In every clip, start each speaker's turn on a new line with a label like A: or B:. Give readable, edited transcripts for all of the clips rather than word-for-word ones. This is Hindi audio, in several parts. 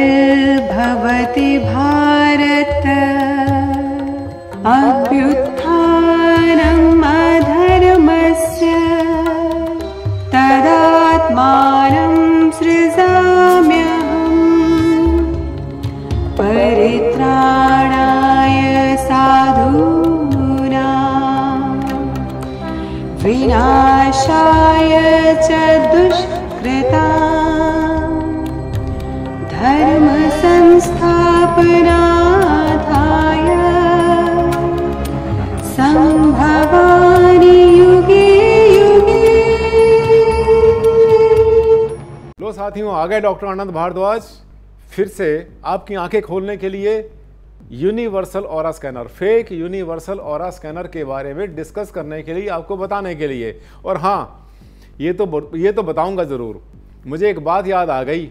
A: ग्लानिर्भवति भारत अभ्युत्थानम् अधर्मस्य तदात्मानं सृजाम्यहम् परित्राणाय साधूनां विनाशाय च दुष्कृतां धर्म संस्थापनार्थाय संभवामि युगे युगे।
B: लो साथियों, आ गए डॉक्टर आनंद भारद्वाज फिर से आपकी आंखें खोलने के लिए universal aura scanner, fake universal aura scanner के बारे में डिस्कस करने के लिए, आपको बताने के लिए। और हाँ, ये तो बताऊंगा ज़रूर। मुझे एक बात याद आ गई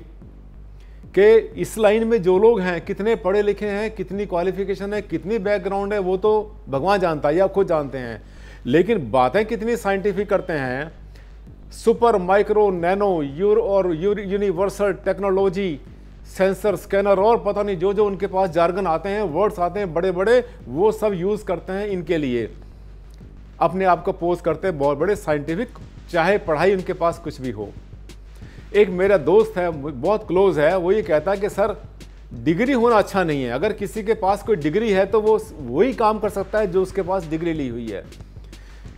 B: कि इस लाइन में जो लोग हैं, कितने पढ़े लिखे हैं, कितनी क्वालिफिकेशन है, कितनी बैकग्राउंड है, वो तो भगवान जानता है या खुद जानते हैं। लेकिन बातें कितनी साइंटिफिक करते हैं, super micro nano universal technology, sensor, scanner और पता नहीं जो उनके पास जार्गन आते हैं, वर्ड्स आते हैं बड़े बड़े, वो सब यूज़ करते हैं इनके लिए। अपने आप को पोज करते हैं बहुत बड़े साइंटिफिक, चाहे पढ़ाई उनके पास कुछ भी हो। एक मेरा दोस्त है, बहुत क्लोज है, वो ये कहता है कि सर डिग्री होना अच्छा नहीं है। अगर किसी के पास कोई डिग्री है तो वो वही काम कर सकता है जो उसके पास डिग्री ली हुई है।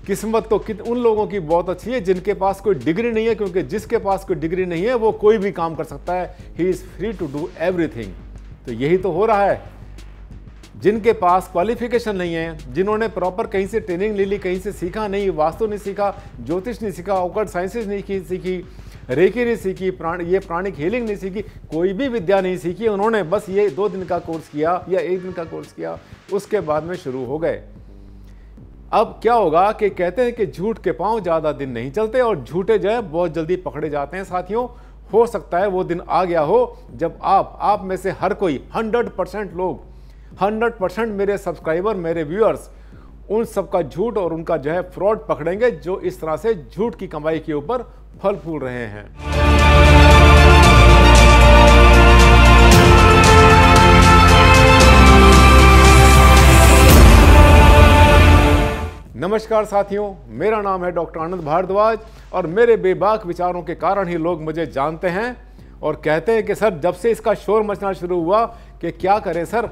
B: किस्मत तो उन लोगों की बहुत अच्छी है जिनके पास कोई डिग्री नहीं है, क्योंकि जिसके पास कोई डिग्री नहीं है वो कोई भी काम कर सकता है। He is free to do everything. तो यही तो हो रहा है। जिनके पास क्वालिफिकेशन नहीं है, जिन्होंने प्रॉपर कहीं से ट्रेनिंग ले ली, कहीं से सीखा नहीं, वास्तु नहीं सीखा, ज्योतिष नहीं सीखा, ऑकल्ट साइंसेज नहीं सीखी, रेकी नहीं सीखी, प्राणिक हीलिंग नहीं सीखी, कोई भी विद्या नहीं सीखी, उन्होंने बस ये 2 दिन का कोर्स किया या 1 दिन का कोर्स किया, उसके बाद में शुरू हो गए। अब क्या होगा कि कहते हैं कि झूठ के पांव ज़्यादा दिन नहीं चलते और झूठे जो है बहुत जल्दी पकड़े जाते हैं। साथियों, हो सकता है वो दिन आ गया हो जब आप में से हर कोई 100% लोग, 100% मेरे सब्सक्राइबर, मेरे व्यूअर्स उन सब का झूठ और उनका जो है फ्रॉड पकड़ेंगे, जो इस तरह से झूठ की कमाई के ऊपर फल फूल रहे हैं। नमस्कार साथियों, मेरा नाम है डॉक्टर आनंद भारद्वाज और मेरे बेबाक विचारों के कारण ही लोग मुझे जानते हैं और कहते हैं कि सर जब से इसका शोर मचना शुरू हुआ कि क्या करें सर,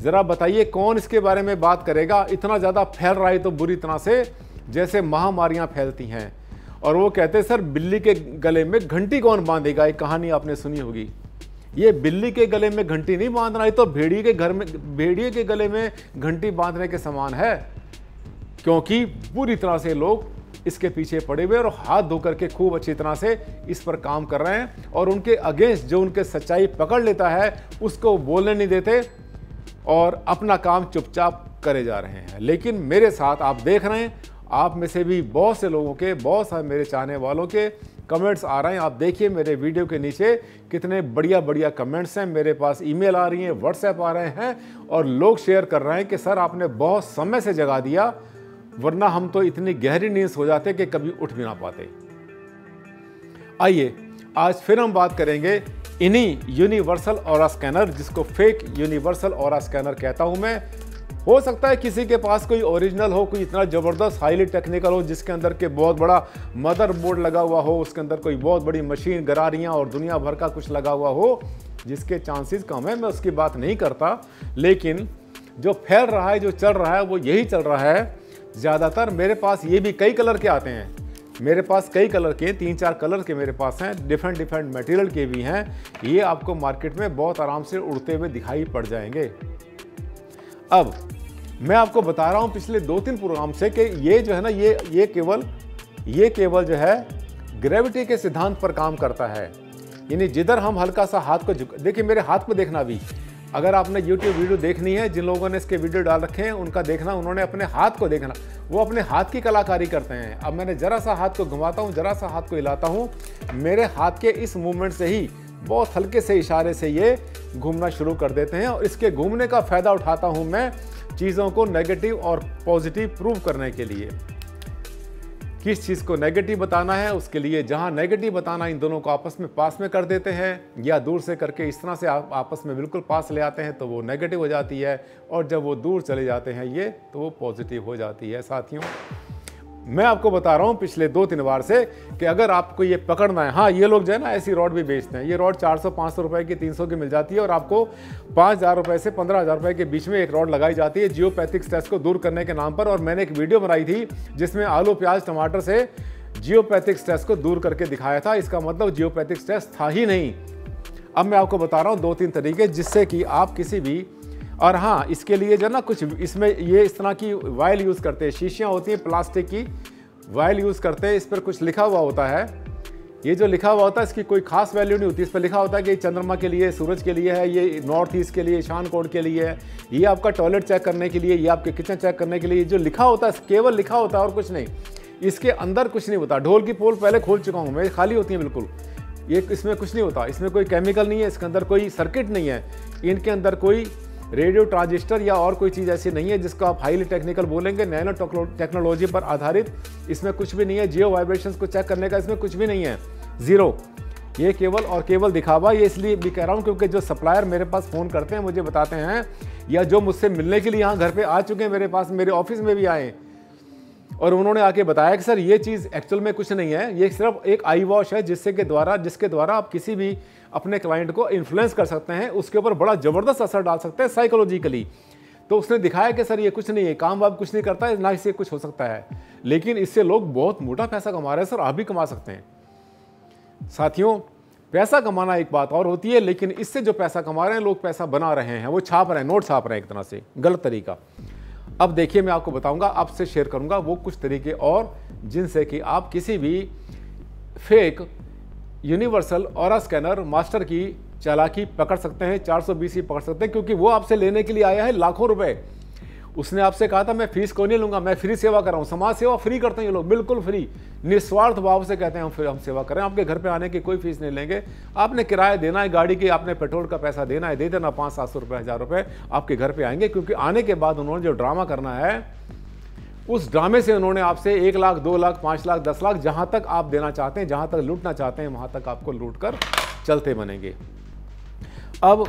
B: ज़रा बताइए कौन इसके बारे में बात करेगा। इतना ज़्यादा फैल रहा है तो बुरी तरह से, जैसे महामारियां फैलती हैं। और वो कहते हैं सर बिल्ली के गले में घंटी कौन बांधेगा। एक कहानी आपने सुनी होगी। ये बिल्ली के गले में घंटी नहीं बांधना, ये तो भेड़िए के गले में घंटी बांधने के समान है, क्योंकि पूरी तरह से लोग इसके पीछे पड़े हुए और हाथ धो करके खूब अच्छी तरह से इस पर काम कर रहे हैं और उनके अगेंस्ट जो उनके सच्चाई पकड़ लेता है उसको बोलने नहीं देते और अपना काम चुपचाप करे जा रहे हैं। लेकिन मेरे साथ आप देख रहे हैं, आप में से भी बहुत से लोगों के, बहुत सारे मेरे चाहने वालों के कमेंट्स आ रहे हैं। आप देखिए मेरे वीडियो के नीचे कितने बढ़िया बढ़िया कमेंट्स हैं। मेरे पास ईमेल आ रही हैं, व्हाट्सएप आ रहे हैं और लोग शेयर कर रहे हैं कि सर आपने बहुत समय से जगा दिया, वरना हम तो इतनी गहरी नींद सो जाते कि कभी उठ भी ना पाते। आइए आज फिर हम बात करेंगे इन्हीं यूनिवर्सल ऑरा स्कैनर, जिसको फेक यूनिवर्सल ऑरा स्कैनर कहता हूं मैं। हो सकता है किसी के पास कोई ओरिजिनल हो, कोई इतना ज़बरदस्त हाईली टेक्निकल हो जिसके अंदर के बहुत बड़ा मदरबोर्ड लगा हुआ हो, उसके अंदर कोई बहुत बड़ी मशीन, गरारियाँ और दुनिया भर का कुछ लगा हुआ हो, जिसके चांसेस कम है, मैं उसकी बात नहीं करता। लेकिन जो फैल रहा है, जो चल रहा है, वो यही चल रहा है ज़्यादातर। मेरे पास ये भी कई कलर के आते हैं, मेरे पास कई कलर के, 3-4 कलर के मेरे पास हैं, डिफरेंट मटेरियल के भी हैं। ये आपको मार्केट में बहुत आराम से उड़ते हुए दिखाई पड़ जाएंगे। अब मैं आपको बता रहा हूँ पिछले 2-3 प्रोग्राम से कि ये जो है ना, ये केवल जो है ग्रेविटी के सिद्धांत पर काम करता है। यानी जिधर हम हल्का सा हाथ को देखिए, मेरे हाथ को देखना भी, अगर आपने YouTube वीडियो देखनी है, जिन लोगों ने इसके वीडियो डाल रखे हैं उनका देखना, उन्होंने अपने हाथ को देखना, वो अपने हाथ की कलाकारी करते हैं। अब मैंने जरा सा हाथ को घुमाता हूँ, जरा सा हाथ को हिलाता हूँ, मेरे हाथ के इस मूवमेंट से ही, बहुत हल्के से इशारे से ये घूमना शुरू कर देते हैं। और इसके घूमने का फ़ायदा उठाता हूँ मैं चीज़ों को नेगेटिव और पॉजिटिव प्रूव करने के लिए। किस चीज़ को नेगेटिव बताना है, उसके लिए जहां नेगेटिव बताना इन दोनों को आपस में पास में कर देते हैं या दूर से करके इस तरह से आप आपस में बिल्कुल पास ले आते हैं तो वो नेगेटिव हो जाती है, और जब वो दूर चले जाते हैं ये तो वो पॉजिटिव हो जाती है। साथियों, मैं आपको बता रहा हूँ पिछले 2-3 बार से कि अगर आपको ये पकड़ना है, हाँ ये लोग जो है ना ऐसी रॉड भी बेचते हैं। ये रॉड 400-500 रुपए की, 300 की मिल जाती है और आपको 5,000 रुपए से 15,000 रुपए के बीच में एक रॉड लगाई जाती है जियोपैथिक स्ट्रेस को दूर करने के नाम पर। और मैंने एक वीडियो बनाई थी जिसमें आलू प्याज टमाटर से जियोपैथिक स्ट्रेस को दूर करके दिखाया था। इसका मतलब जियोपैथिक स्ट्रेस था ही नहीं। अब मैं आपको बता रहा हूँ 2-3 तरीके जिससे कि आप किसी भी, और हाँ इसके लिए जो ना कुछ इसमें ये इस तरह की वायल यूज़ करते हैं, शीशियाँ होती हैं प्लास्टिक की, वायल यूज़ करते हैं। इस पर कुछ लिखा हुआ होता है, ये जो लिखा हुआ होता है इसकी कोई खास वैल्यू नहीं होती। इस पर लिखा होता है कि चंद्रमा के लिए, सूरज के लिए है, ये नॉर्थ ईस्ट के लिए, ईशान कोण के लिए है, ये आपका टॉयलेट चेक करने के लिए, ये आपके किचन चेक करने के लिए। जो लिखा होता है केवल लिखा होता है और कुछ नहीं, इसके अंदर कुछ नहीं होता। ढोल की पोल पहले खोल चुका हूँ मैं, खाली होती है बिल्कुल, ये इसमें कुछ नहीं होता। इसमें कोई केमिकल नहीं है, इसके अंदर कोई सर्किट नहीं है, इनके अंदर कोई रेडियो ट्रांजिस्टर या और कोई चीज़ ऐसी नहीं है जिसको आप हाईली टेक्निकल बोलेंगे। नैनो टेक्नोलॉजी पर आधारित इसमें कुछ भी नहीं है। जियो वाइब्रेशंस को चेक करने का इसमें कुछ भी नहीं है, जीरो। ये केवल और केवल दिखावा। ये इसलिए भी कह रहा हूँ क्योंकि जो सप्लायर मेरे पास फ़ोन करते हैं, मुझे बताते हैं, या जो मुझसे मिलने के लिए यहाँ घर पे आ चुके हैं, मेरे पास, मेरे ऑफिस में भी आए और उन्होंने आके बताया कि सर ये चीज़ एक्चुअल में कुछ नहीं है, ये सिर्फ एक आई वॉश है जिसके द्वारा आप किसी भी अपने क्लाइंट को इन्फ्लुएंस कर सकते हैं, उसके ऊपर बड़ा ज़बरदस्त असर डाल सकते हैं साइकोलॉजिकली। तो उसने दिखाया कि सर ये कुछ नहीं है, काम वाम कुछ नहीं करता है, ना इससे कुछ हो सकता है, लेकिन इससे लोग बहुत मोटा पैसा कमा रहे हैं। सर आप भी कमा सकते हैं। साथियों, पैसा कमाना एक बात और होती है, लेकिन इससे जो पैसा कमा रहे हैं लोग, पैसा बना रहे हैं, वो छाप रहे हैं, नोट छाप रहे हैं, एक तरह से गलत तरीका। अब देखिए मैं आपको बताऊंगा, आपसे शेयर करूंगा वो कुछ तरीके और जिनसे कि आप किसी भी fake universal aura scanner master की चालाकी पकड़ सकते हैं, 420 ही पकड़ सकते हैं, क्योंकि वो आपसे लेने के लिए आया है लाखों रुपए। उसने आपसे कहा था मैं फीस को नहीं लूंगा, मैं फ्री सेवा कर रहा हूँ। समाज सेवा फ्री करते हैं ये लोग, बिल्कुल फ्री, निस्वार्थ भाव से कहते हैं हम सेवा करें, आपके घर पे आने की कोई फीस नहीं लेंगे। आपने किराया देना है गाड़ी की, आपने पेट्रोल का पैसा देना है, दे देना 500-700 रुपये, 1000 रुपये, आपके घर पे आएंगे। क्योंकि आने के बाद उन्होंने जो ड्रामा करना है, उस ड्रामे से उन्होंने आपसे 1 लाख, 2 लाख, 5 लाख, 10 लाख, जहां तक आप देना चाहते हैं, जहां तक लूटना चाहते हैं, वहां तक आपको लूट कर चलते बनेंगे। अब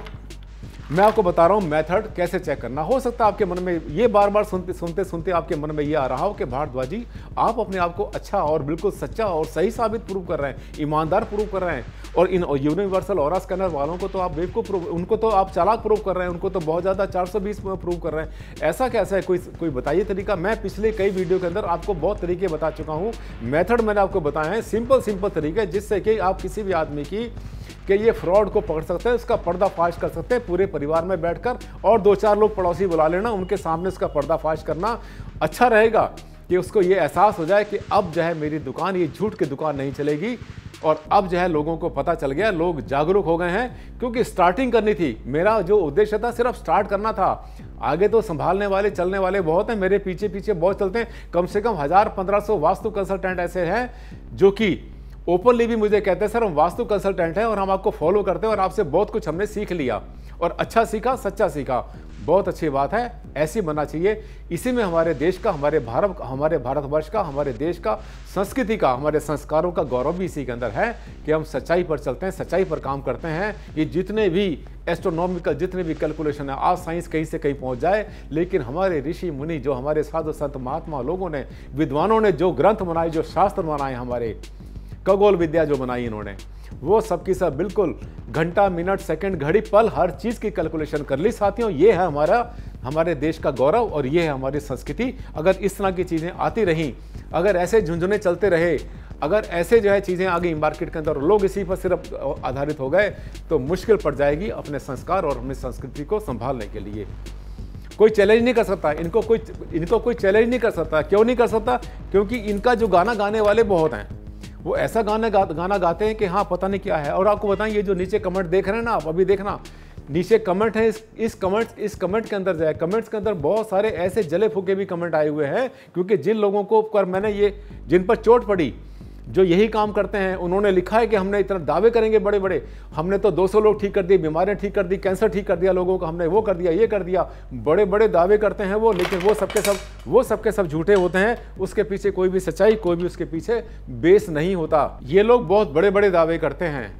B: मैं आपको बता रहा हूं मेथड कैसे चेक करना। हो सकता है आपके मन में ये बार बार सुनते आपके मन में ये आ रहा हो कि भारद्वाज जी आप अपने आप को अच्छा और बिल्कुल सच्चा और सही साबित प्रूव कर रहे हैं, ईमानदार प्रूव कर रहे हैं, और इन यूनिवर्सल ऑरा स्कैनर वालों को तो आप बेवकूफ़ प्रूव, उनको तो आप चालाक प्रूव कर रहे हैं, उनको तो बहुत ज़्यादा 420 प्रूव कर रहे हैं। ऐसा कैसा है, कोई बताइए तरीका। मैं पिछले कई वीडियो के अंदर आपको बहुत तरीके बता चुका हूँ, मेथड मैंने आपको बताए हैं, सिंपल तरीके, जिससे कि आप किसी भी आदमी की कि ये फ्रॉड को पकड़ सकते हैं, उसका पर्दाफाश कर सकते हैं पूरे परिवार में बैठकर, और 2-4 लोग पड़ोसी बुला लेना, उनके सामने उसका पर्दाफाश करना अच्छा रहेगा कि उसको ये एहसास हो जाए कि अब जो है मेरी दुकान ये झूठ की दुकान नहीं चलेगी। और अब जो है लोगों को पता चल गया, लोग जागरूक हो गए हैं, क्योंकि स्टार्टिंग करनी थी। मेरा जो उद्देश्य था सिर्फ स्टार्ट करना था, आगे तो संभालने वाले, चलने वाले बहुत हैं, मेरे पीछे पीछे बहुत चलते हैं। कम से कम 1000-1500 वास्तु कंसल्टेंट ऐसे हैं जो कि ओपनली भी मुझे कहते हैं सर हम वास्तु कंसल्टेंट हैं और हम आपको फॉलो करते हैं और आपसे बहुत कुछ हमने सीख लिया और अच्छा सीखा, सच्चा सीखा। बहुत अच्छी बात है, ऐसी बनना चाहिए। इसी में हमारे देश का, हमारे भारतवर्ष का, हमारे देश का, संस्कृति का, हमारे संस्कारों का गौरव भी इसी के अंदर है कि हम सच्चाई पर चलते हैं, सच्चाई पर काम करते हैं। ये जितने भी एस्ट्रोनॉमिकल जितने भी कैलकुलेशन है, आज साइंस कहीं से कहीं पहुंच जाए, लेकिन हमारे ऋषि मुनि, जो हमारे साधु संत महात्मा लोगों ने, विद्वानों ने जो ग्रंथ बनाए, जो शास्त्र बनाए, हमारे खगोल विद्या जो बनाई इन्होंने, वो सब की सब बिल्कुल घंटा, मिनट, सेकंड, घड़ी, पल, हर चीज़ की कैलकुलेशन कर ली। साथियों, ये है हमारे देश का गौरव और ये है हमारी संस्कृति। अगर इस तरह की चीज़ें आती रहीं, अगर ऐसे झुंझुने चलते रहे, अगर ऐसे जो है चीज़ें आ गई मार्केट के अंदर, लोग इसी पर सिर्फ आधारित हो गए, तो मुश्किल पड़ जाएगी अपने संस्कार और अपनी संस्कृति को संभालने के लिए। कोई चैलेंज नहीं कर सकता इनको, कोई चैलेंज नहीं कर सकता। क्यों नहीं कर सकता? क्योंकि इनका जो गाना गाने वाले बहुत हैं, वो ऐसा गाना गाते हैं कि हाँ पता नहीं क्या है। और आपको बताएं, ये जो नीचे कमेंट देख रहे हैं ना आप, अभी देखना नीचे कमेंट है, इस कमेंट के अंदर जाए, कमेंट्स के अंदर बहुत सारे ऐसे जले फूके भी कमेंट आए हुए हैं, क्योंकि जिन लोगों को पर मैंने ये, जिन पर चोट पड़ी, जो यही काम करते हैं। उन्होंने लिखा है कि हमने इतना दावे करेंगे बड़े बड़े, हमने तो 200 लोग ठीक कर दिए, बीमारियां ठीक कर दी, कैंसर ठीक कर दिया लोगों का, हमने वो कर दिया, ये कर दिया, बड़े बड़े दावे करते हैं वो, लेकिन वो सबके सब झूठे होते हैं। उसके पीछे कोई भी सच्चाई, कोई भी उसके पीछे बेस नहीं होता। ये लोग बहुत बड़े बड़े दावे करते हैं।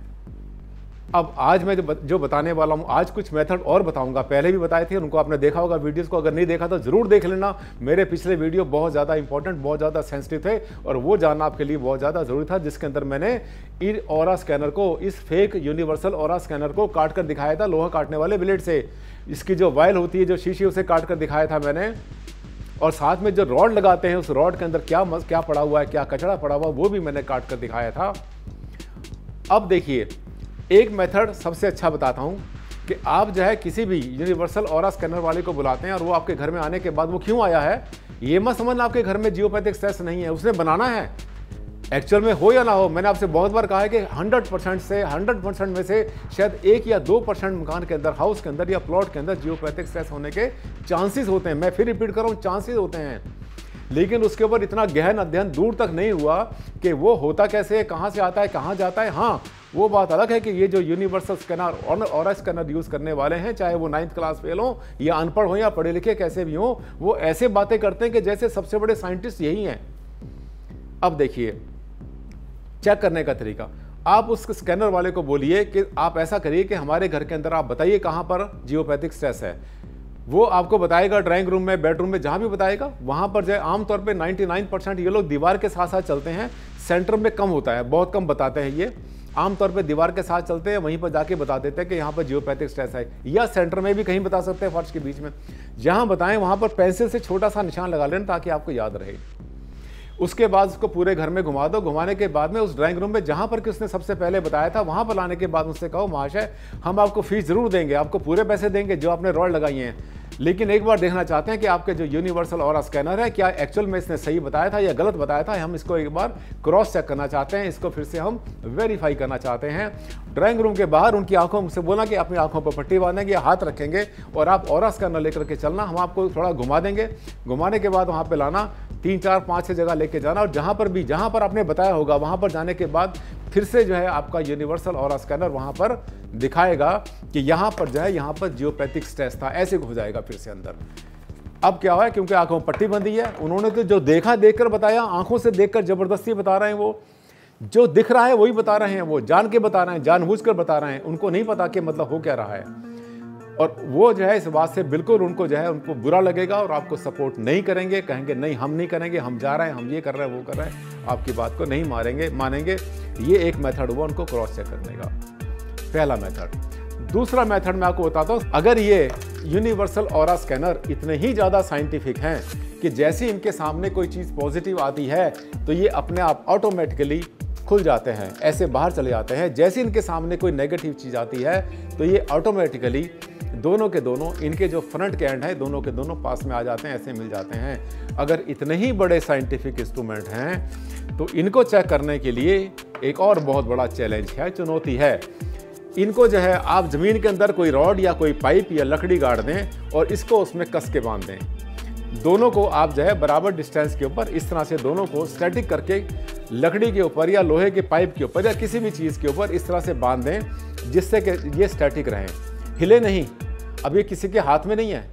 B: अब आज मैं जो बताने वाला हूँ, आज कुछ मेथड और बताऊंगा, पहले भी बताए थे, उनको आपने देखा होगा वीडियोस को, अगर नहीं देखा तो जरूर देख लेना। मेरे पिछले वीडियो बहुत ज़्यादा इंपॉर्टेंट, बहुत ज़्यादा सेंसिटिव थे और वो जानना आपके लिए बहुत ज़्यादा जरूरी था, जिसके अंदर मैंने ऑरा स्कैनर को, इस फेक यूनिवर्सल ऑरा स्कैनर को काट कर दिखाया था लोहा काटने वाले ब्लेड से। इसकी जो वायल होती है, जो शीशी, उसे काट कर दिखाया था मैंने। और साथ में जो रॉड लगाते हैं, उस रॉड के अंदर क्या पड़ा हुआ है, क्या कचरा पड़ा हुआ, वो भी मैंने काट कर दिखाया था। अब देखिए, एक मेथड सबसे अच्छा बताता हूं कि आप जो है किसी भी यूनिवर्सल ऑरा स्कैनर वाले को बुलाते हैं और वो आपके घर में आने के बाद वो क्यों आया है, ये मत समझना आपके घर में जियोपैथिक स्ट्रेस नहीं है, उसने बनाना है। एक्चुअल में हो या ना हो, मैंने आपसे बहुत बार कहा है कि 100% में से शायद 1 या 2% मकान के अंदर, हाउस के अंदर या प्लॉट के अंदर जियोपैथिक स्ट्रेस होने के चांसेस होते हैं। मैं फिर रिपीट कर रहा हूँ, चांसेस होते हैं। लेकिन उसके ऊपर इतना गहन अध्ययन दूर तक नहीं हुआ कि वो होता कैसे है, कहाँ से आता है, कहाँ जाता है। हाँ, वो बात अलग है कि ये जो यूनिवर्सल स्कैनर और ऑरा स्कैनर यूज़ करने वाले हैं, चाहे वो 9th क्लास फेल हो या अनपढ़ हो या पढ़े लिखे कैसे भी हो, वो ऐसे बातें करते हैं कि जैसे सबसे बड़े साइंटिस्ट यही हैं। अब देखिए, चेक करने का तरीका, आप उस स्कैनर वाले को बोलिए कि आप ऐसा करिए कि हमारे घर के अंदर आप बताइए कहाँ पर जियोपैथिक स्ट्रेस है। वो आपको बताएगा, ड्राइंग रूम में, बेडरूम में, जहाँ भी बताएगा वहाँ पर जो है। आमतौर पे 99% ये लोग दीवार के साथ साथ चलते हैं, सेंटर में कम होता है, बहुत कम बताते हैं ये। आमतौर पे दीवार के साथ चलते हैं, वहीं पर जाके बता देते हैं कि यहाँ पर जियोपैथिक स्ट्रेस है, या सेंटर में भी कहीं बता सकते हैं, फर्श के बीच में। जहाँ बताएं वहाँ पर पेंसिल से छोटा सा निशान लगा लेना ताकि आपको याद रहे। उसके बाद उसको पूरे घर में घुमा दो। घुमाने के बाद में उस ड्राइंग रूम में जहाँ पर कि उसने सबसे पहले बताया था, वहाँ पर लाने के बाद उससे कहो, महाशय हम आपको फीस जरूर देंगे, आपको पूरे पैसे देंगे जो आपने रॉड लगाई हैं, लेकिन एक बार देखना चाहते हैं कि आपके जो यूनिवर्सल ऑरा स्कैनर है, क्या एक्चुअल में इसने सही बताया था या गलत बताया था। हम इसको एक बार क्रॉस चेक करना चाहते हैं, इसको फिर से हम वेरीफाई करना चाहते हैं। ड्राइंग रूम के बाहर उनकी आंखों से बोला कि अपनी आंखों पर पट्टी बांधेंगे, हाथ रखेंगे और आप ऑरा स्कैनर लेकर के चलना, हम आपको थोड़ा घुमा देंगे। घुमाने के बाद वहाँ पर लाना, 3, 4, 5, 6 जगह लेके जाना, और जहाँ पर आपने बताया होगा वहाँ पर जाने के बाद फिर से जो है आपका यूनिवर्सल ऑरा स्कैनर वहाँ पर दिखाएगा कि यहाँ पर जो है, यहाँ पर जियोपैथिक स्ट्रेस था, ऐसे हो जाएगा फिर से अंदर। अब क्या हुआ है, क्योंकि आंखों में पट्टी बंधी है, उन्होंने तो जो देखा देखकर बताया, आंखों से देखकर जबरदस्ती बता रहे हैं। वो जो दिख रहा है वही बता रहे हैं, वो जान के बता रहे हैं, जानबूझकर बता रहे हैं, उनको नहीं पता कि मतलब हो क्या रहा है। और वो जो है इस बात से बिल्कुल उनको जो है, उनको बुरा लगेगा और आपको सपोर्ट नहीं करेंगे, कहेंगे नहीं हम नहीं करेंगे, हम जा रहे हैं, हम ये कर रहे हैं, वो कर रहे हैं, आपकी बात को नहीं मानेंगे। ये एक मेथड हुआ उनको क्रॉस चेक करने का, पहला मेथड। दूसरा मेथड मैं आपको बताता हूँ, अगर ये यूनिवर्सल ऑरा स्कैनर इतने ही ज़्यादा साइंटिफिक हैं कि जैसे इनके सामने कोई चीज़ पॉजिटिव आती है तो ये अपने आप ऑटोमेटिकली खुल जाते हैं, ऐसे बाहर चले जाते हैं। जैसे इनके सामने कोई नेगेटिव चीज़ आती है तो ये ऑटोमेटिकली दोनों के दोनों, इनके जो फ्रंट के एंड है दोनों के दोनों पास में आ जाते हैं, ऐसे मिल जाते हैं। अगर इतने ही बड़े साइंटिफिक इंस्ट्रूमेंट हैं तो इनको चेक करने के लिए एक और बहुत बड़ा चैलेंज है, चुनौती है। इनको जो है आप ज़मीन के अंदर कोई रॉड या कोई पाइप या लकड़ी गाड़ दें और इसको उसमें कस के बांध दें। दोनों को आप जो है बराबर डिस्टेंस के ऊपर इस तरह से दोनों को स्टैटिक करके लकड़ी के ऊपर या लोहे के पाइप के ऊपर या किसी भी चीज़ के ऊपर इस तरह से बांध दें, जिससे कि ये स्टैटिक रहें, हिले नहीं। अब ये किसी के हाथ में नहीं है,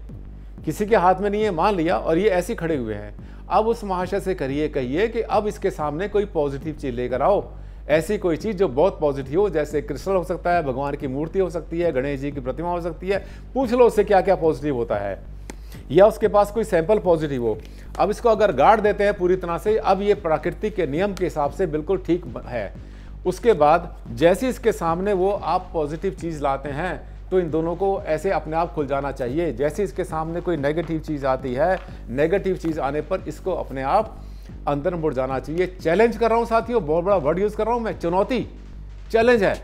B: किसी के हाथ में नहीं है, मान लिया, और ये ऐसे खड़े हुए हैं। अब उस महाशय से कहिए कि अब इसके सामने कोई पॉजिटिव चीज़ लेकर आओ, ऐसी कोई चीज़ जो बहुत पॉजिटिव हो, जैसे क्रिस्टल हो सकता है, भगवान की मूर्ति हो सकती है, गणेश जी की प्रतिमा हो सकती है। पूछ लो उससे क्या क्या पॉजिटिव होता है, या उसके पास कोई सैंपल पॉजिटिव हो। अब इसको अगर गाड़ देते हैं पूरी तरह से, अब ये प्राकृतिक के नियम के हिसाब से बिल्कुल ठीक है। उसके बाद जैसे इसके सामने वो आप पॉजिटिव चीज़ लाते हैं तो इन दोनों को ऐसे अपने आप खुल जाना चाहिए। जैसे इसके सामने कोई नेगेटिव चीज़ आती है, नेगेटिव चीज़ आने पर इसको अपने आप अंदर मुड़ जाना चाहिए। चैलेंज कर रहा हूँ साथियों, बहुत बड़ा वर्ड यूज़ कर रहा हूँ मैं, चुनौती, चैलेंज है।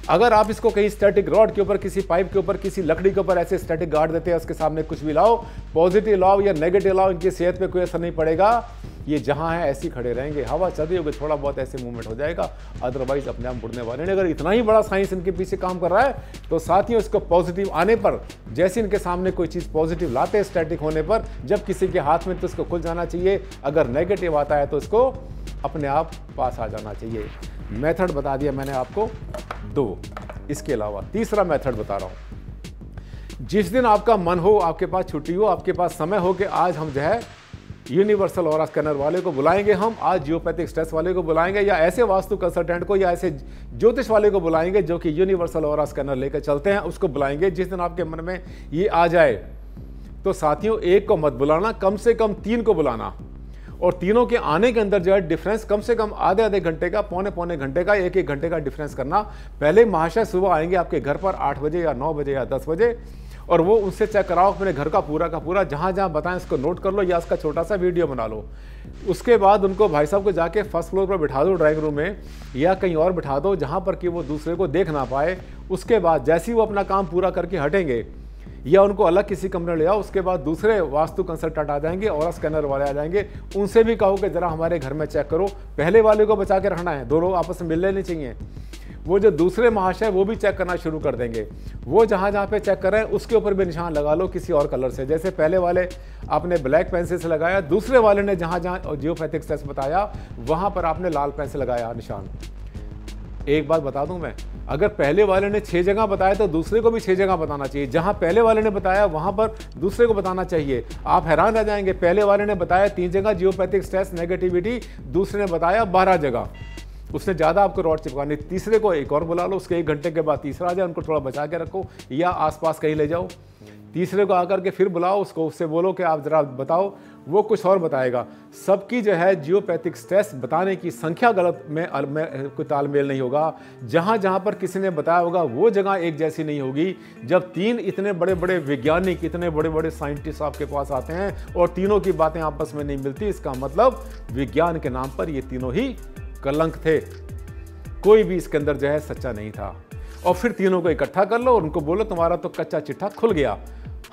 B: अगर आप इसको कहीं स्टैटिक रॉड के ऊपर, किसी पाइप के ऊपर, किसी लकड़ी के ऊपर ऐसे स्टैटिक गाड़ देते हैं, उसके सामने कुछ भी लाओ, पॉजिटिव लाओ या नेगेटिव लाओ, इनकी सेहत पे कोई असर नहीं पड़ेगा। ये जहाँ है ऐसे ही खड़े रहेंगे, हवा चल रही होगी, थोड़ा बहुत ऐसे मूवमेंट हो जाएगा, अदरवाइज अपने आप मुड़ने वाले नहीं। अगर इतना ही बड़ा साइंस इनके पीछे काम कर रहा है तो साथियों इसको पॉजिटिव आने पर, जैसे इनके सामने कोई चीज़ पॉजिटिव लाते हैं स्टैटिक होने पर, जब किसी के हाथ में तो इसको खुल जाना चाहिए। अगर नेगेटिव आता है तो इसको अपने आप पास आ जाना चाहिए। मेथड बता दिया मैंने आपको 2। इसके अलावा तीसरा मेथड बता रहा हूं। जिस दिन आपका मन हो, आपके पास छुट्टी हो, आपके पास समय हो कि आज हम जो है यूनिवर्सल ऑरा स्कैनर वाले को बुलाएंगे, हम आज जियोपैथिक स्ट्रेस वाले को बुलाएंगे, या ऐसे वास्तु कंसल्टेंट को या ऐसे ज्योतिष वाले को बुलाएंगे जो कि यूनिवर्सल ऑरा स्कैनर लेकर चलते हैं, उसको बुलाएंगे। जिस दिन आपके मन में ये आ जाए तो साथियों, एक को मत बुलाना, कम से कम 3 को बुलाना। और तीनों के आने के अंदर जो है डिफरेंस कम से कम आधे घंटे का, पौने घंटे का, 1 घंटे का डिफरेंस करना। पहले महाशय सुबह आएंगे आपके घर पर 8 बजे या 9 बजे या 10 बजे, और वो उनसे चेक कराओ अपने घर का पूरा जहाँ जहाँ बताएं इसको नोट कर लो या इसका छोटा सा वीडियो बना लो। उसके बाद उनको भाई साहब को जाके फर्स्ट फ्लोर पर बिठा दो ड्राइंग रूम में, या कहीं और बिठा दो जहाँ पर कि वो दूसरे को देख ना पाए। उसके बाद जैसे ही वो अपना काम पूरा करके हटेंगे, या उनको अलग किसी कमरे ले आओ, उसके बाद दूसरे वास्तु कंसल्टेंट आ जाएंगे, ऑरा स्कैनर वाले आ जाएंगे। उनसे भी कहो कि जरा हमारे घर में चेक करो। पहले वाले को बचा के रखना है, 2 लोग आपस में मिलने नहीं चाहिए। वो जो दूसरे महाशय वो भी चेक करना शुरू कर देंगे। वो जहाँ जहाँ पे चेक कर रहे हैं उसके ऊपर भी निशान लगा लो किसी और कलर से। जैसे पहले वाले आपने ब्लैक पेंसिल से लगाया, दूसरे वाले ने जहाँ जहाँ जियोपैथिक स्ट्रेस बताया वहाँ पर आपने लाल पेन से लगाया निशान। एक बात बता दूं मैं, अगर पहले वाले ने 6 जगह बताया तो दूसरे को भी 6 जगह बताना चाहिए। जहां पहले वाले ने बताया वहां पर दूसरे को बताना चाहिए। आप हैरान रह जाएंगे, पहले वाले ने बताया 3 जगह जियोपैथिक स्ट्रेस नेगेटिविटी, दूसरे ने बताया 12 जगह। उसने ज़्यादा आपको रॉड चिपकानी। तीसरे को एक और बुला लो, उसके 1 घंटे के बाद तीसरा आ जाए, उनको थोड़ा बचा के रखो या आसपास कहीं ले जाओ। तीसरे को आकर के फिर बुलाओ, उसको उससे बोलो कि आप ज़रा बताओ, वो कुछ और बताएगा। सबकी जो है जियोपैथिक स्ट्रेस बताने की संख्या गलत में कोई तालमेल नहीं होगा। जहाँ जहाँ पर किसी ने बताया होगा वो जगह एक जैसी नहीं होगी। जब 3 इतने बड़े बड़े वैज्ञानिक, इतने बड़े बड़े साइंटिस्ट आपके पास आते हैं और तीनों की बातें आपस में नहीं मिलती, इसका मतलब विज्ञान के नाम पर ये तीनों ही कलंक थे। कोई भी इसके अंदर जो है सच्चा नहीं था। और फिर तीनों को इकट्ठा कर लो और उनको बोलो तुम्हारा तो कच्चा चिट्ठा खुल गया।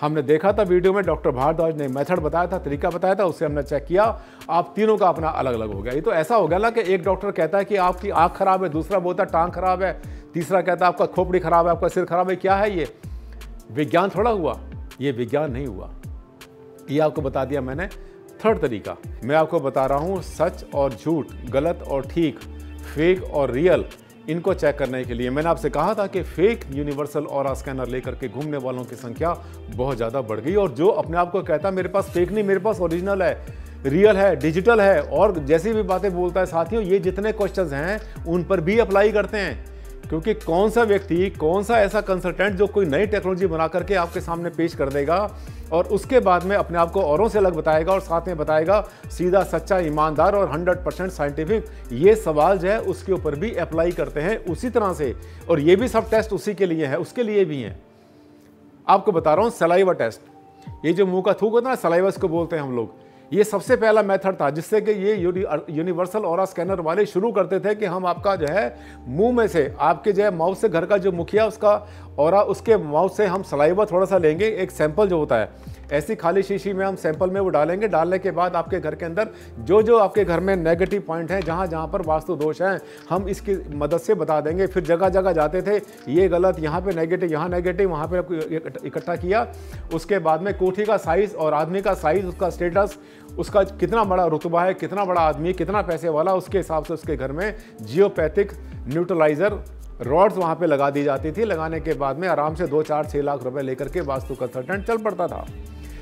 B: हमने देखा था वीडियो में, डॉक्टर भारद्वाज ने मेथड बताया था, तरीका बताया था, उससे हमने चेक किया, आप तीनों का अपना अलग अलग हो गया। ये तो ऐसा हो गया ना कि एक डॉक्टर कहता है कि आपकी आंख खराब है, दूसरा बोलता है टांग खराब है, तीसरा कहता है आपका खोपड़ी खराब है, आपका सिर खराब है। क्या है ये? विज्ञान थोड़ा हुआ, ये विज्ञान नहीं हुआ। ये आपको बता दिया मैंने। थर्ड तरीका मैं आपको बता रहा हूँ, सच और झूठ, गलत और ठीक, फेक और रियल, इनको चेक करने के लिए। मैंने आपसे कहा था कि फेक यूनिवर्सल ऑरा स्कैनर लेकर के घूमने वालों की संख्या बहुत ज़्यादा बढ़ गई। और जो अपने आप को कहता है मेरे पास फेक नहीं, मेरे पास ओरिजिनल है, रियल है, डिजिटल है, और जैसी भी बातें बोलता है, साथियों ये जितने क्वेश्चंस हैं उन पर भी अप्लाई करते हैं। क्योंकि कौन सा व्यक्ति, कौन सा ऐसा कंसल्टेंट जो कोई नई टेक्नोलॉजी बना करके आपके सामने पेश कर देगा और उसके बाद में अपने आप को औरों से अलग बताएगा और साथ में बताएगा सीधा, सच्चा, ईमानदार और 100% साइंटिफिक। ये सवाल जो है उसके ऊपर भी अप्लाई करते हैं उसी तरह से। और ये भी सब टेस्ट उसी के लिए है, उसके लिए भी हैं। आपको बता रहा हूँ सलाइवा टेस्ट, ये जो मुंह का थूक होता है ना, सलाइवा इसको बोलते हैं हम लोग। ये सबसे पहला मेथड था जिससे कि ये यूनिवर्सल ऑरा स्कैनर वाले शुरू करते थे कि हम आपका जो है मुंह में से, आपके जो है माउथ से, घर का जो मुखिया उसका ऑरा, उसके माउथ से हम सलाइवा थोड़ा सा लेंगे, एक सैंपल जो होता है ऐसी खाली शीशी में हम सैंपल में वो डालेंगे। डालने के बाद आपके घर के अंदर जो जो आपके घर में नेगेटिव पॉइंट हैं, जहाँ जहाँ पर वास्तु दोष हैं, हम इसकी मदद से बता देंगे। फिर जगह जगह जाते थे, ये गलत, यहाँ पे नेगेटिव, यहाँ नेगेटिव, वहाँ पे इकट्ठा किया। उसके बाद में कोठी का साइज़ और आदमी का साइज़, उसका स्टेटस, उसका कितना बड़ा रुतबा है, कितना बड़ा आदमी, कितना पैसे वाला, उसके हिसाब से उसके घर में जियोपैथिक न्यूट्रलाइजर रॉड्स वहाँ पे लगा दी जाती थी। लगाने के बाद में आराम से 2, 4, 6 लाख रुपए लेकर के वास्तु कंसल्टेंट चल पड़ता था।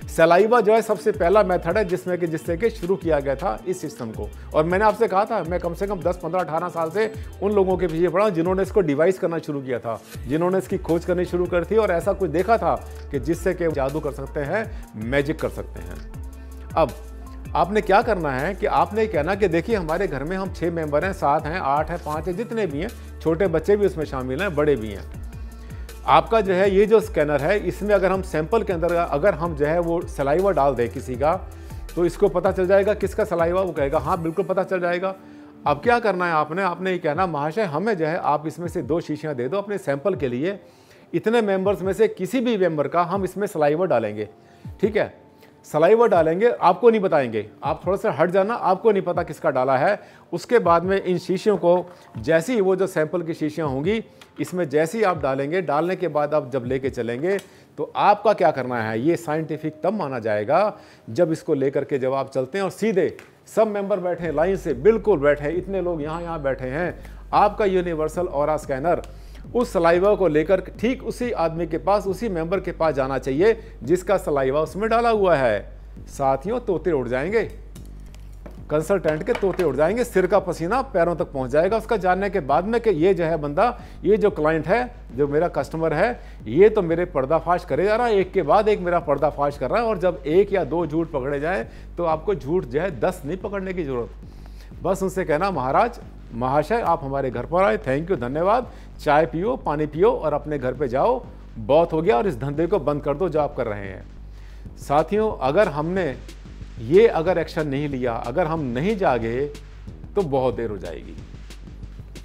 B: सलाइवा जो है सबसे पहला मेथड है जिससे कि शुरू किया गया था इस सिस्टम को। और मैंने आपसे कहा था, मैं कम से कम 10, 15, 18 साल से उन लोगों के पीछे पड़ा जिन्होंने इसको डिवाइस करना शुरू किया था, जिन्होंने इसकी खोज करनी शुरू कर थी और ऐसा कुछ देखा था कि जिससे कि जादू कर सकते हैं, मैजिक कर सकते हैं। अब आपने क्या करना है कि आपने कहना कि देखिए हमारे घर में हम 6 मेंबर हैं, 7 हैं, 8 हैं, 5 हैं, जितने भी हैं, छोटे बच्चे भी उसमें शामिल हैं, बड़े भी हैं। आपका जो है ये जो स्कैनर है, इसमें अगर हम सैंपल के अंदर अगर हम जो है वो सलाइवा डाल दें किसी का, तो इसको पता चल जाएगा किसका सलाइवा। वो कहेगा हाँ बिल्कुल पता चल जाएगा। अब क्या करना है आपने ये कहना, महाशय हमें जो है आप इसमें से 2 शीशियाँ दे दो अपने सैंपल के लिए, इतने मेंबर्स में से किसी भी मेंबर का हम इसमें सलाइवा डालेंगे। ठीक है, सलाइवा डालेंगे, आपको नहीं बताएंगे, आप थोड़ा सा हट जाना, आपको नहीं पता किसका डाला है। उसके बाद में इन शीशियों को, जैसी वो जो सैंपल की शीशियाँ होंगी, इसमें जैसी आप डालेंगे, डालने के बाद आप जब लेके चलेंगे तो आपका क्या करना है, ये साइंटिफिक तब माना जाएगा जब इसको लेकर के जब आप चलते हैं और सीधे सब मेंबर बैठे हैं लाइन से, बिल्कुल बैठे, इतने लोग यहाँ बैठे हैं। आपका यूनिवर्सल ऑरा स्कैनर उस सलाइवा को लेकर ठीक उसी आदमी के पास, उसी मेंबर के पास जाना चाहिए जिसका सलाइवा उसमें डाला हुआ है। साथियों, तोते उड़ जाएंगे, कंसल्टेंट के तोते उड़ जाएंगे, सिर का पसीना पैरों तक पहुंच जाएगा उसका जानने के बाद में कि ये जो है बंदा, ये जो क्लाइंट है, जो मेरा कस्टमर है, ये तो मेरे पर्दाफाश करे जा रहा है, एक के बाद एक मेरा पर्दाफाश कर रहा है। और जब 1 या 2 झूठ पकड़े जाए तो आपको झूठ जो है 10 नहीं पकड़ने की जरूरत। बस उनसे कहना, महाराज महाशय आप हमारे घर पर आए, थैंक यू, धन्यवाद, चाय पियो, पानी पियो और अपने घर पे जाओ, बहुत हो गया और इस धंधे को बंद कर दो जो आप कर रहे हैं। साथियों, अगर हमने ये एक्शन नहीं लिया, अगर हम नहीं जागे तो बहुत देर हो जाएगी।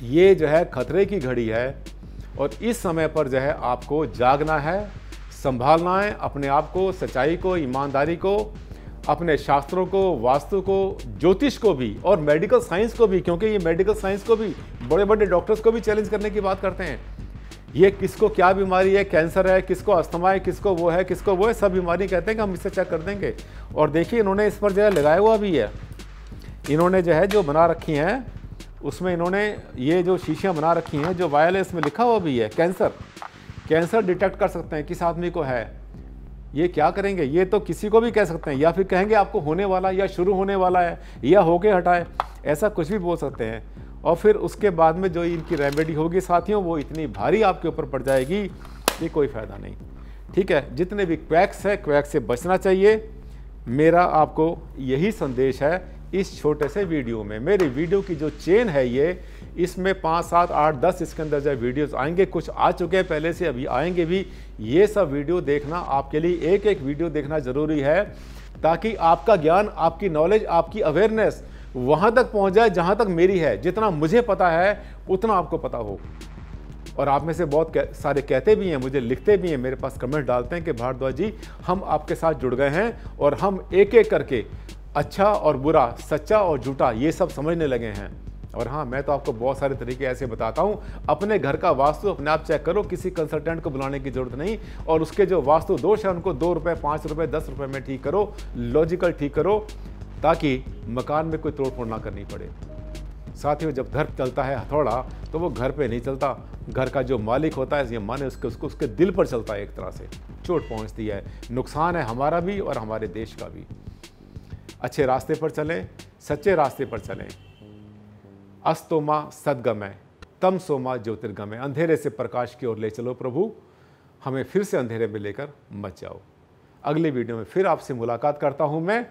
B: ये जो है खतरे की घड़ी है और इस समय पर जो है आपको जागना है, संभालना है अपने आप को, सच्चाई को, ईमानदारी को, अपने शास्त्रों को, वास्तु को, ज्योतिष को भी और मेडिकल साइंस को भी, क्योंकि ये मेडिकल साइंस को भी, बड़े बड़े डॉक्टर्स को भी चैलेंज करने की बात करते हैं। ये किसको क्या बीमारी है, कैंसर है, किसको अस्थमा है, किसको वो है, किसको वो है, सब बीमारी कहते हैं कि हम इससे चेक कर देंगे। और देखिए इन्होंने इस पर जो है लगाया हुआ भी है, इन्होंने जो है जो बना रखी हैं उसमें इन्होंने ये जो शीशियाँ बना रखी हैं जो वायरलेस में लिखा हुआ भी है, कैंसर डिटेक्ट कर सकते हैं किस आदमी को है। ये क्या करेंगे, ये तो किसी को भी कह सकते हैं, या फिर कहेंगे आपको होने वाला या शुरू होने वाला है या होके हटाए, ऐसा कुछ भी बोल सकते हैं। और फिर उसके बाद में जो इनकी रेमेडी होगी साथियों, वो इतनी भारी आपके ऊपर पड़ जाएगी कि कोई फ़ायदा नहीं। ठीक है, जितने भी क्वैक्स है, क्वैक से बचना चाहिए। मेरा आपको यही संदेश है इस छोटे से वीडियो में। मेरी वीडियो की जो चेन है ये, इसमें 5, 7, 8, 10 इसके अंदर जो वीडियोस आएंगे, कुछ आ चुके हैं पहले से, अभी आएंगे भी। ये सब वीडियो देखना आपके लिए, एक एक वीडियो देखना ज़रूरी है ताकि आपका ज्ञान, आपकी नॉलेज, आपकी अवेयरनेस वहाँ तक पहुँच जाए जहाँ तक मेरी है। जितना मुझे पता है उतना आपको पता हो। और आप में से बहुत सारे कहते भी हैं, मुझे लिखते भी हैं, मेरे पास कमेंट डालते हैं कि भारद्वाज जी हम आपके साथ जुड़ गए हैं और हम एक एक करके अच्छा और बुरा, सच्चा और झूठा ये सब समझने लगे हैं। और हाँ, मैं तो आपको बहुत सारे तरीके ऐसे बताता हूँ। अपने घर का वास्तु अपने आप चेक करो, किसी कंसल्टेंट को बुलाने की जरूरत नहीं। और उसके जो वास्तु दोष है उनको 2 रुपये, 5 रुपये, 10 रुपये में ठीक करो, लॉजिकल ठीक करो, ताकि मकान में कोई तोड़ फोड़ ना करनी पड़े। साथियों, जब घर चलता है हथौड़ा तो वो घर पे नहीं चलता, घर का जो मालिक होता है ये माने उसके दिल पर चलता है। एक तरह से चोट पहुंचती है, नुकसान है हमारा भी और हमारे देश का भी। अच्छे रास्ते पर चलें, सच्चे रास्ते पर चलें। अस्तोमा सद्गमय, तमसोमा ज्योतिर्गमय। अंधेरे से प्रकाश की ओर ले चलो प्रभु, हमें फिर से अंधेरे में लेकर मत जाओ। अगली वीडियो में फिर आपसे मुलाकात करता हूं मैं,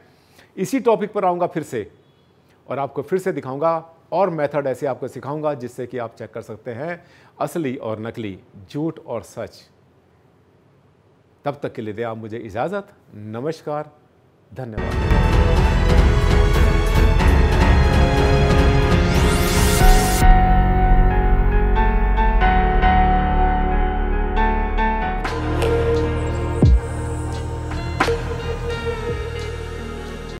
B: इसी टॉपिक पर आऊँगा फिर से और आपको फिर से दिखाऊंगा और मेथड ऐसे आपको सिखाऊंगा जिससे कि आप चेक कर सकते हैं असली और नकली, झूठ और सच। तब तक के लिए दे आप मुझे इजाज़त। नमस्कार, धन्यवाद।